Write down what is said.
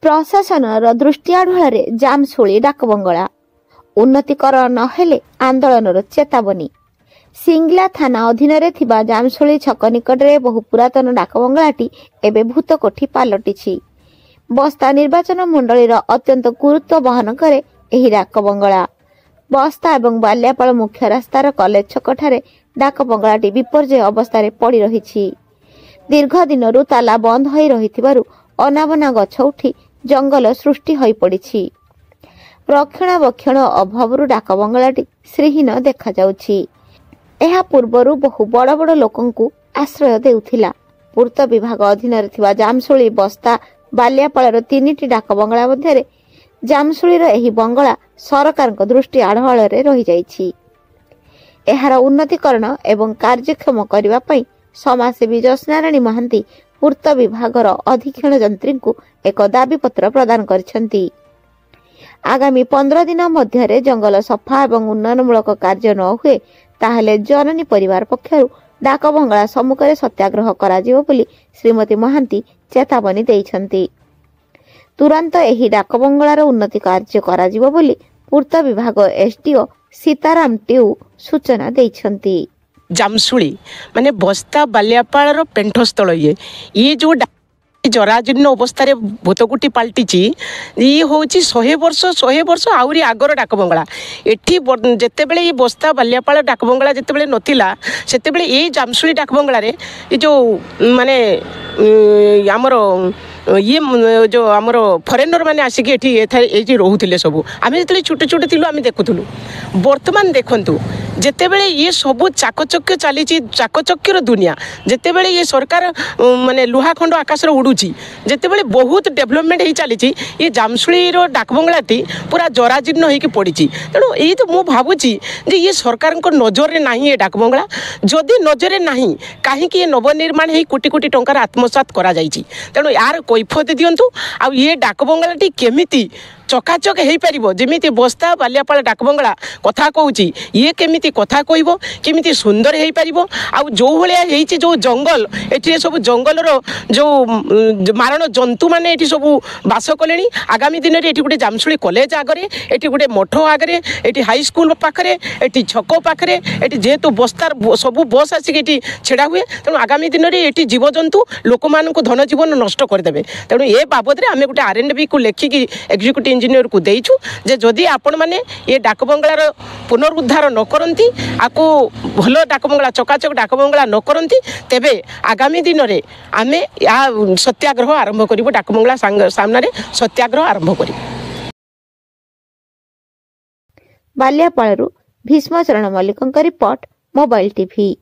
प्रशासन दृष्टि आढ़ुआरे जामशूली डाकबंगला उन्नतीकरण नहेले आंदोलन चेतावनी। सिंगला थाना अधीन जामशूली छक निकट में बहु पुरातन डाकबंगलाटी एवं भूतकोठी पलटि। बस्ता निर्वाचन मंडलीर अत्यंत गुरुत्व बहन करे एही डाकबंगला। बस्ता और बाल्यापाल मुख्य रास्तार कलेज छकठारे डाकबंगलाटी विपर्जय अवस्था पड़ रही। दीर्घ दिन ताला बंद हो रही अनाबना गछ उठी जंगल सृष्टि हो पड़ी। रक्षणाबक्षण अभाव डाकबंगलाटी श्रीहीन देखा जाउछि। एहा पूर्वरु बहु बड़ बड़ लोकंकु आश्रय देउथिला। पूर्त विभाग अधीन जामशूली बस्ता बाल्यापाल तीनिटी डाकबंगला मध्य जामशूलीर एही बंगला सरकार दृष्टि आढ़ुआଳରେ रही जाइछि। एहार उन्नतीकरण एवं कार्यक्षम करने पई समाजसेवी जसनारायणी महांती पूर्त विभागर अधीक्षण जंत्री को एक दाबीपत्र प्रदान करिसेंती। आगामी 15 दिन मध्य जंगल सफा और उन्नयनमूलक कार्य न हुए ताहले जननी परिवार पक्षरु डाकबंगला सम्मुखरे सत्याग्रह कराजिवो बोली श्रीमती महांती चेतावनी देइछंती। तुरंत एही डाकबंगलार उन्नति कार्य कराजिवो बोली पूर्त विभाग एसडीओ सीताराम टिऊ सूचना देइछंती। जामशूली माने बस्ता बाल्यापाल पेंठस्थल ये जो जराजीर्ण अवस्था भूतकोटी पलटि ये हूँ 100 वर्ष आहरी आगर डाकबंगला। एठी जितेबले ये बस्ता बाल्यापाल डाकबंगला जितेबले नथिला सेतेबले ये जामशूली डाकबंगला ये जो माने आमर ये जो आमर फरेनर मैंने आसिक ये रोते सब आम जो छोटे छोटे थिलु आम देखुलु। बर्तमान देखु जितेबले ये सब चाकचक्य चली चाकचक्यर दुनिया जितेबले ये सरकार माने लुहा खंड आकाश उड़ूची जितेबले बहुत डेभलपमेंट हो चली ये जामशूली डाकबंगलाटी पूरा जराजीर्ण होगी पड़ी। तेणु ये तो मुझे भावुची ये सरकार नजर ना ये डाकबंगला जदि नजर ना कहीं ये नवनिर्माण हो कोटी कोटी टंकार आत्मसात करा जाइछि। तेणु यार कैफत दिंतु आ ये डाकबंगलाटी केमिति चकाचक हो पार जमी बस्ता बाल्यापाल डाकबंगला कथा कहूँ ये केमिति कथा कहब केमिति सुंदर हो पार आ जो भाई जो जंगल ये सब जंगल जो मारण जंतु मैंने ये सब बास कले। आगामी दिन में ये गोटे जामशूली कॉलेज आगे ये गोटे मठ आगे ये हाईस्कल पाखे ये छक पाखे ये जेहेतु बस्तार सब बस आसिक छेड़ा हुए तेणु आगामी दिन में ये जीवजंतु लोक मान धन जीवन नष्ट करदे। तेणु ये बाबद आम गोटे R&B को लेखिकी एग्जीक्यूटिव इंजीनियर को देइछु जे जदि आपण माने ये डाकबंगलार पुनरुद्धार न करंती आको भलो डाकबंगला चकाचक डाकबंगला न करंती तेबे आगामी दिन रे आमे या सत्याग्रह आरंभ करिवो। डाकबंगला सामने सत्याग्रह आरंभ करिवो। बाल्यापाळरू भीष्मचरण मल्लिकଙ୍କ रिपोर्ट मोबाइल टीवी।